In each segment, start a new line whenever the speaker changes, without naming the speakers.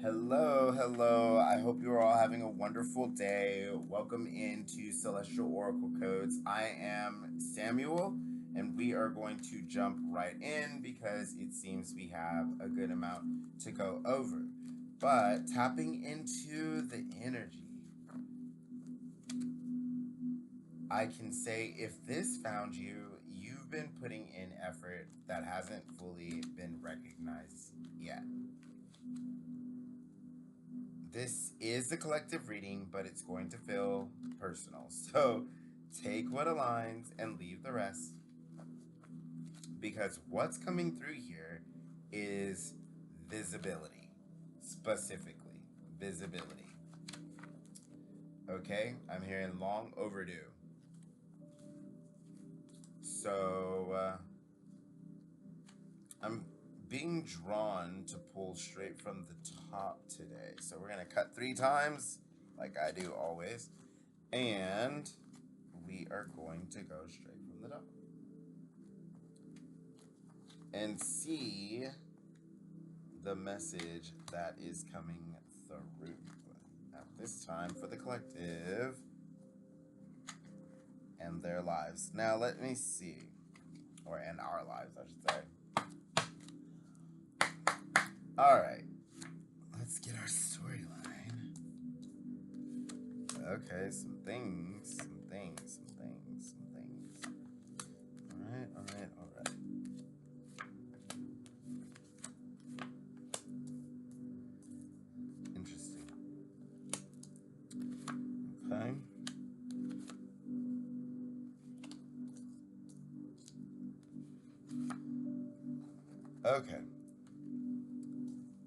Hello, hello. I hope you're all having a wonderful day. Welcome into Celestial Oracle Codes. I am Samuel, and we are going to jump right in because it seems we have a good amount to go over. But tapping into the energy, I can say if this found you, you've been putting in effort that hasn't fully been recognized yet. This is a collective reading, but it's going to feel personal. So take what aligns and leave the rest, because what's coming through here is visibility, specifically visibility. Okay, I'm hearing long overdue. So I'm being drawn to pull straight from the top today. So we're going to cut 3 times, like I do always. And we are going to go straight from the top and see the message that is coming through at this time for the collective and their lives. Now, let me see, or and our lives, I should say. All right, let's get our storyline. Okay, some things. All right. Interesting. Okay. Okay.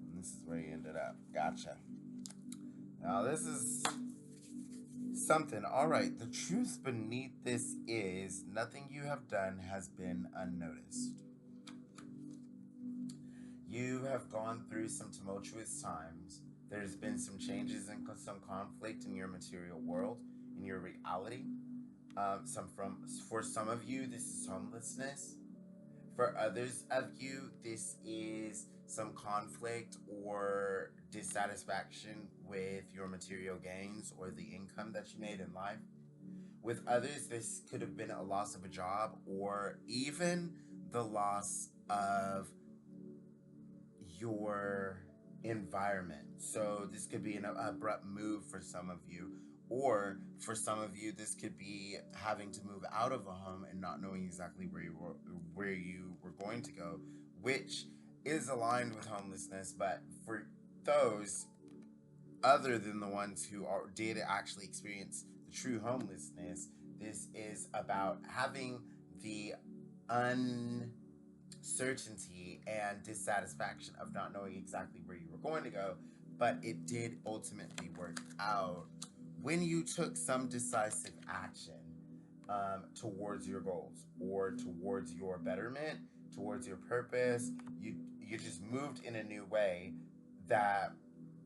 And this is where you ended up. Gotcha. Now, this is something. All right. The truth beneath this is nothing you have done has been unnoticed. You have gone through some tumultuous times. There's been some changes and some conflict in your material world, in your reality. For some of you, this is homelessness. For others of you, this is some conflict or dissatisfaction with your material gains or the income that you made in life. With others, this could have been a loss of a job or even the loss of your environment. So this could be an abrupt move for some of you, or for some of you, this could be having to move out of a home and not knowing exactly where you were going to go, which is aligned with homelessness. But for those other than the ones who did actually experience the true homelessness, this is about having the uncertainty and dissatisfaction of not knowing exactly where you were going to go, but it did ultimately work out when you took some decisive action towards your goals or towards your betterment, towards your purpose. You just moved in a new way that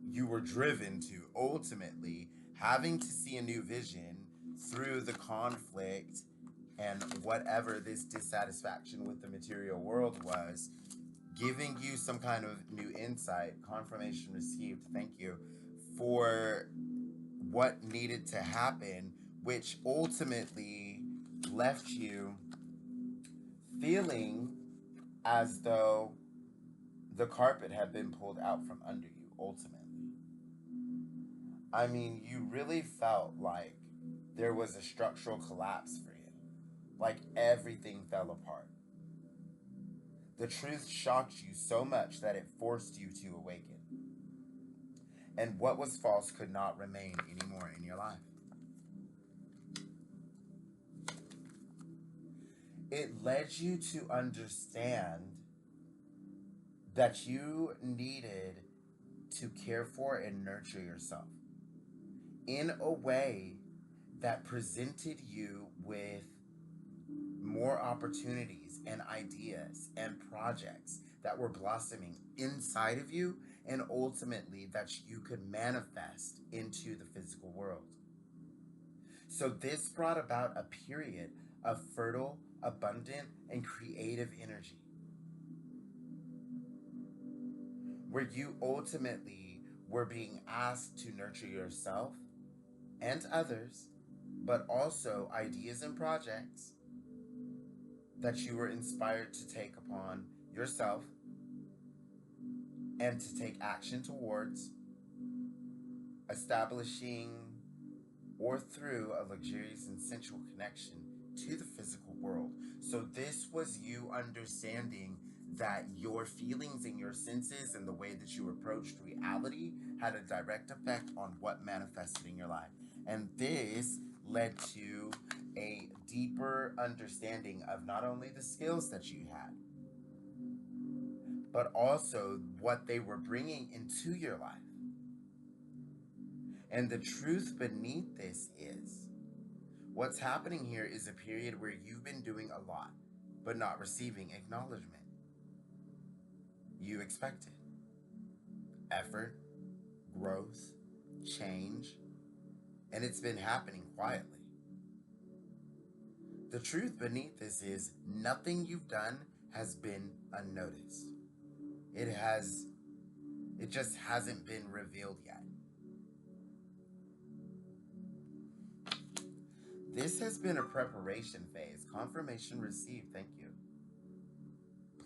you were driven to ultimately having to see a new vision through the conflict and whatever this dissatisfaction with the material world was, giving you some kind of new insight, confirmation received, thank you, for what needed to happen, which ultimately left you feeling as though the carpet had been pulled out from under you, ultimately. I mean, you really felt like there was a structural collapse for you. Like everything fell apart. The truth shocked you so much that it forced you to awaken. And what was false could not remain anymore in your life. It led you to understand that you needed to care for and nurture yourself in a way that presented you with more opportunities and ideas and projects that were blossoming inside of you, and ultimately that you could manifest into the physical world. So this brought about a period of fertile, abundant, and creative energy where you ultimately were being asked to nurture yourself and others, but also ideas and projects that you were inspired to take upon yourself and to take action towards establishing or through a luxurious and sensual connection to the physical world. So, this was you understanding that your feelings and your senses and the way that you approached reality had a direct effect on what manifested in your life. And this led to a deeper understanding of not only the skills that you had, but also what they were bringing into your life. And the truth beneath this is what's happening here is a period where you've been doing a lot, but not receiving acknowledgement. You expected effort, growth, change, and it's been happening quietly. The truth beneath this is nothing you've done has been unnoticed. It just hasn't been revealed yet. This has been a preparation phase. Confirmation received. Thank you.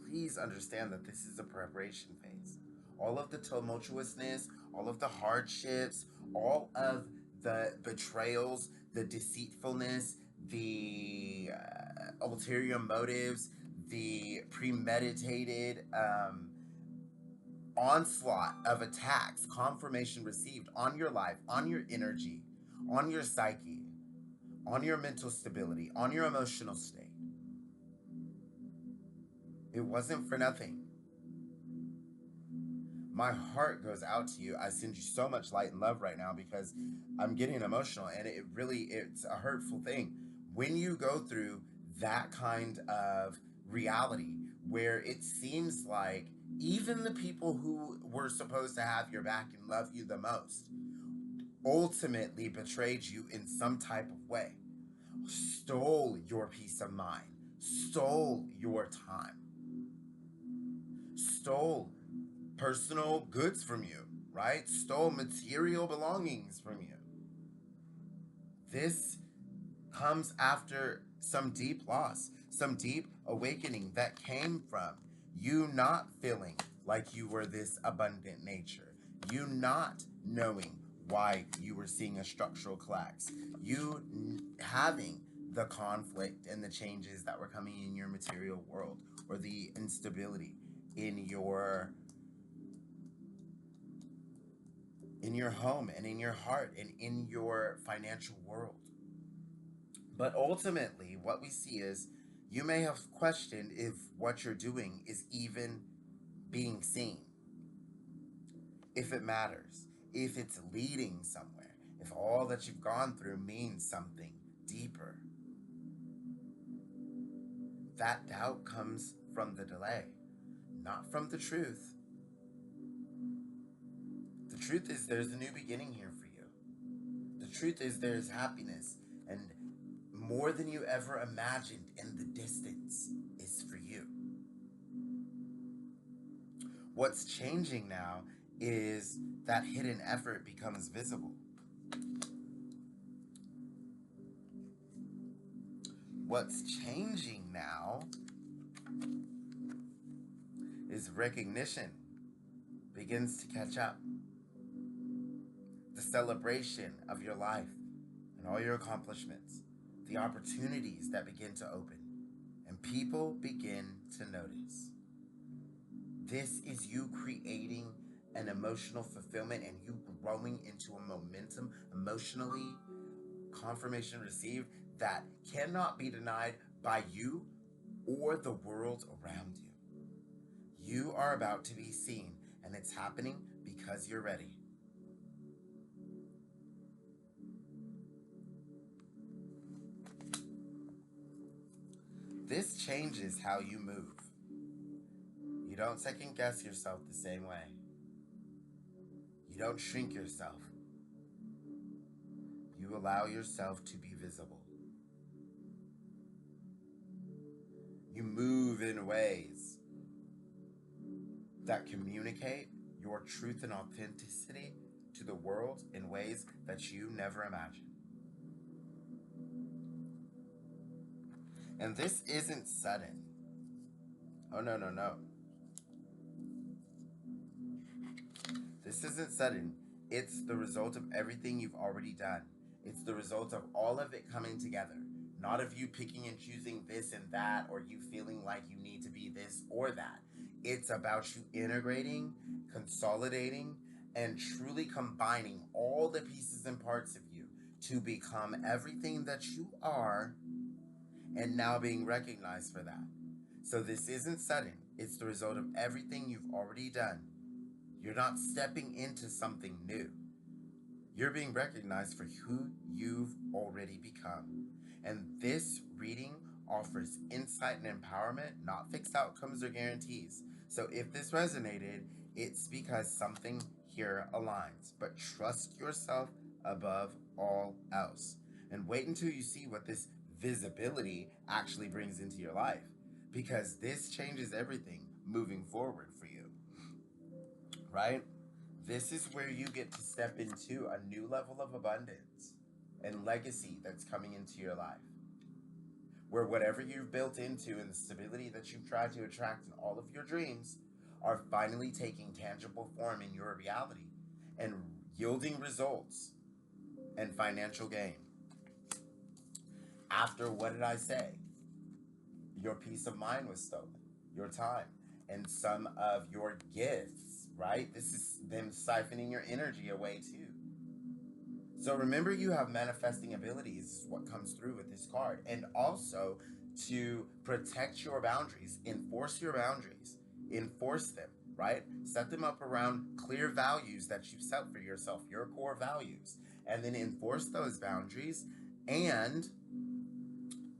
Please understand that this is a preparation phase. All of the tumultuousness, all of the hardships, all of the betrayals, the deceitfulness, the ulterior motives, the premeditated onslaught of attacks, confirmation received on your life, on your energy, on your psyche, on your mental stability, on your emotional state. It wasn't for nothing. My heart goes out to you. I send you so much light and love right now because I'm getting emotional, and it's a hurtful thing when you go through that kind of reality where it seems like even the people who were supposed to have your back and love you the most ultimately betrayed you in some type of way, stole your peace of mind, stole your time, stole personal goods from you, right? Stole material belongings from you. This comes after some deep loss, some deep awakening that came from you not feeling like you were this abundant nature, you not knowing why you were seeing a structural collapse, you having the conflict and the changes that were coming in your material world, or the instability in your home and in your heart and in your financial world. But ultimately, what we see is you may have questioned if what you're doing is even being seen, if it matters, if it's leading somewhere, if all that you've gone through means something deeper. That doubt comes from the delay, not from the truth. The truth is there's a new beginning here for you. The truth is there's happiness, and more than you ever imagined in the distance is for you. What's changing now is that hidden effort becomes visible. What's changing now is recognition begins to catch up. The celebration of your life and all your accomplishments, the opportunities that begin to open, and people begin to notice. This is you creating an emotional fulfillment and you growing into a momentum emotionally, confirmation received, that cannot be denied by you or the world around you. You are about to be seen, and it's happening because you're ready. This changes how you move. You don't second guess yourself the same way. You don't shrink yourself. You allow yourself to be visible. You move in ways that communicate your truth and authenticity to the world in ways that you never imagined. And this isn't sudden. Oh, no, no, no. This isn't sudden. It's the result of everything you've already done. It's the result of all of it coming together. Not of you picking and choosing this and that, or you feeling like you need to be this or that. It's about you integrating, consolidating, and truly combining all the pieces and parts of you to become everything that you are, and now being recognized for that. So this isn't sudden. It's the result of everything you've already done. You're not stepping into something new. You're being recognized for who you've already become. And this reading offers insight and empowerment, not fixed outcomes or guarantees. So if this resonated, it's because something here aligns. But trust yourself above all else. And wait until you see what this visibility actually brings into your life. Because this changes everything moving forward for you. Right? This is where you get to step into a new level of abundance and legacy that's coming into your life. Where whatever you've built into and the stability that you've tried to attract in all of your dreams are finally taking tangible form in your reality and yielding results and financial gain. After, what did I say? Your peace of mind was stolen, your time, and some of your gifts, right? This is them siphoning your energy away too. So remember, you have manifesting abilities, is what comes through with this card. And also to protect your boundaries, enforce your boundaries, enforce them, right? Set them up around clear values that you've set for yourself, your core values, and then enforce those boundaries and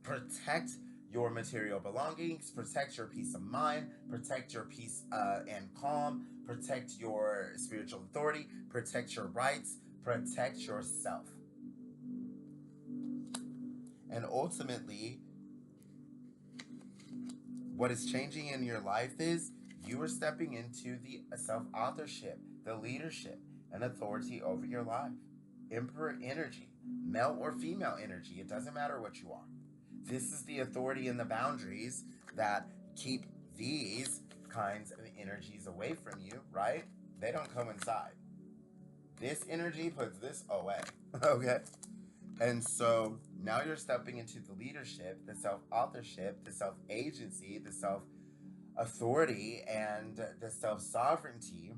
protect your material belongings, protect your peace of mind, protect your peace and calm, protect your spiritual authority, protect your rights, protect yourself. And ultimately, what is changing in your life is you are stepping into the self-authorship, the leadership, and authority over your life. Emperor energy, male or female energy, it doesn't matter what you are. This is the authority and the boundaries that keep these kinds of energies away from you, right? They don't coincide. This energy puts this away, okay? And so now you're stepping into the leadership, the self-authorship, the self-agency, the self-authority, and the self-sovereignty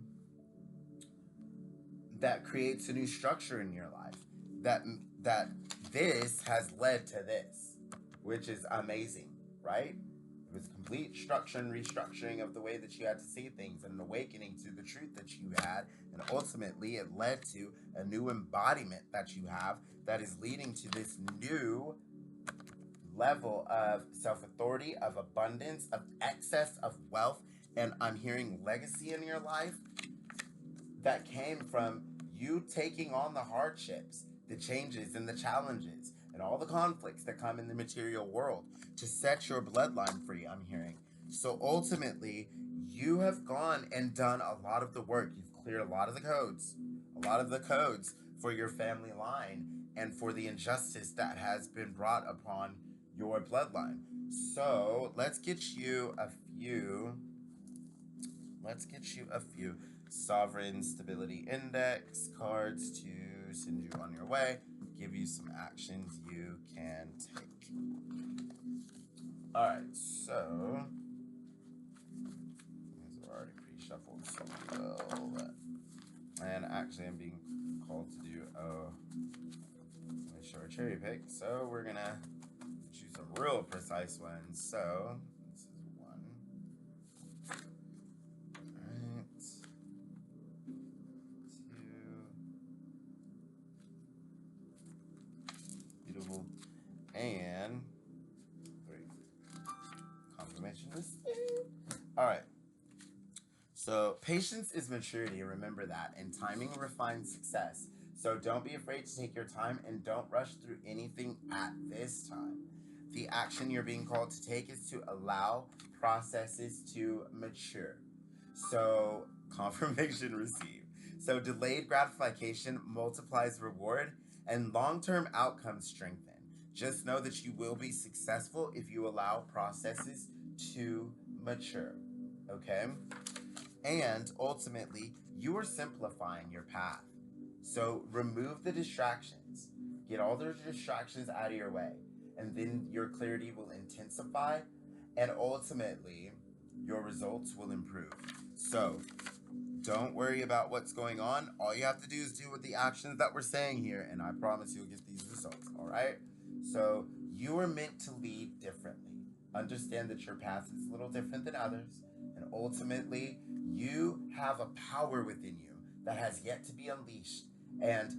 that creates a new structure in your life. That this has led to this, which is amazing, right? It was complete structure and restructuring of the way that you had to see things and an awakening to the truth that you had. And ultimately, it led to a new embodiment that you have that is leading to this new level of self-authority, of abundance, of excess, of wealth. And I'm hearing legacy in your life that came from you taking on the hardships, the changes and the challenges, and all the conflicts that come in the material world to set your bloodline free, I'm hearing. So ultimately, you have gone and done a lot of the work. You've cleared a lot of the codes for your family line and for the injustice that has been brought upon your bloodline. So let's get you a few Sovereign Stability Index cards to send you on your way, give you some actions you can take. Alright, so these are already pre-shuffled, so we'll and actually I'm being called to do a short cherry pick, so we're gonna choose some real precise ones. So this is one. Alright. 2. Beautiful. And 3. Confirmation receipt. Alright. So patience is maturity, remember that, and timing refines success. So don't be afraid to take your time and don't rush through anything at this time. The action you're being called to take is to allow processes to mature. So confirmation received. So delayed gratification multiplies reward and long-term outcomes strengthen. Just know that you will be successful if you allow processes to mature. Okay? And ultimately, you are simplifying your path. So remove the distractions. Get all the distractions out of your way. And then your clarity will intensify. And ultimately, your results will improve. So don't worry about what's going on. All you have to do is do the actions that we're saying here. And I promise you'll get these results. All right? So you are meant to lead differently. Understand that your path is a little different than others. And ultimately, you have a power within you that has yet to be unleashed. And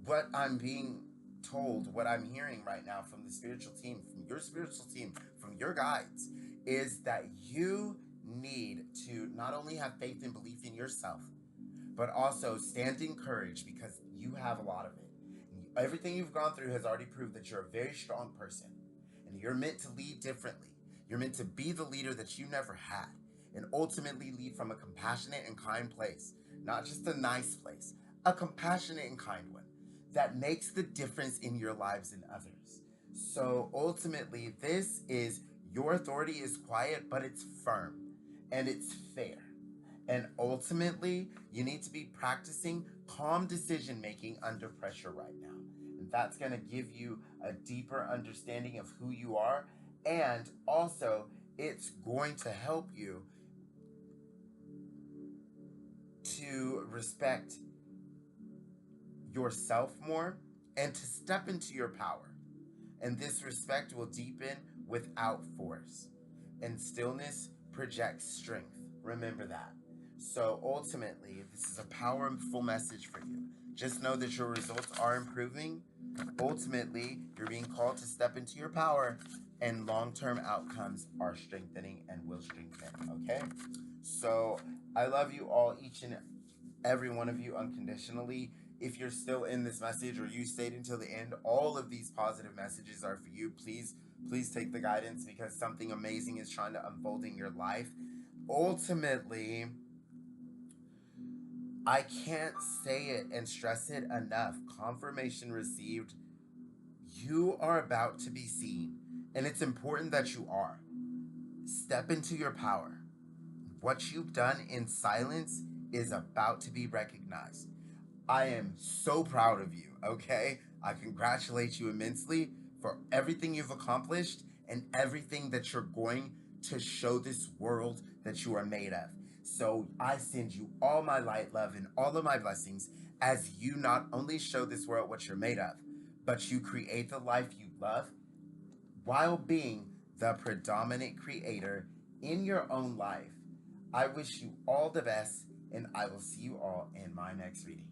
what I'm being told, what I'm hearing right now from the spiritual team, from your spiritual team, from your guides, is that you need to not only have faith and belief in yourself, but also stand in courage because you have a lot of it. Everything you've gone through has already proved that you're a very strong person and you're meant to lead differently. You're meant to be the leader that you never had and ultimately lead from a compassionate and kind place, not just a nice place, a compassionate and kind one that makes the difference in your lives and others. So ultimately, this is your authority is quiet, but it's firm and it's fair. And ultimately, you need to be practicing calm decision making under pressure right now. And that's going to give you a deeper understanding of who you are. And also, it's going to help you to respect yourself more and to step into your power. And this respect will deepen without force. And stillness projects strength. Remember that. So ultimately, this is a powerful message for you. Just know that your results are improving. Ultimately, you're being called to step into your power, and long-term outcomes are strengthening and will strengthen. Okay? So I love you all, each and every one of you unconditionally. If you're still in this message or you stayed until the end, all of these positive messages are for you. Please take the guidance because something amazing is trying to unfold in your life. Ultimately, I can't say it and stress it enough. Confirmation received. You are about to be seen, and it's important that you are. Step into your power. What you've done in silence is about to be recognized. I am so proud of you, okay? I congratulate you immensely for everything you've accomplished and everything that you're going to show this world that you are made of. So I send you all my light, love, and all of my blessings as you not only show this world what you're made of, but you create the life you love while being the predominant creator in your own life. I wish you all the best, and I will see you all in my next reading.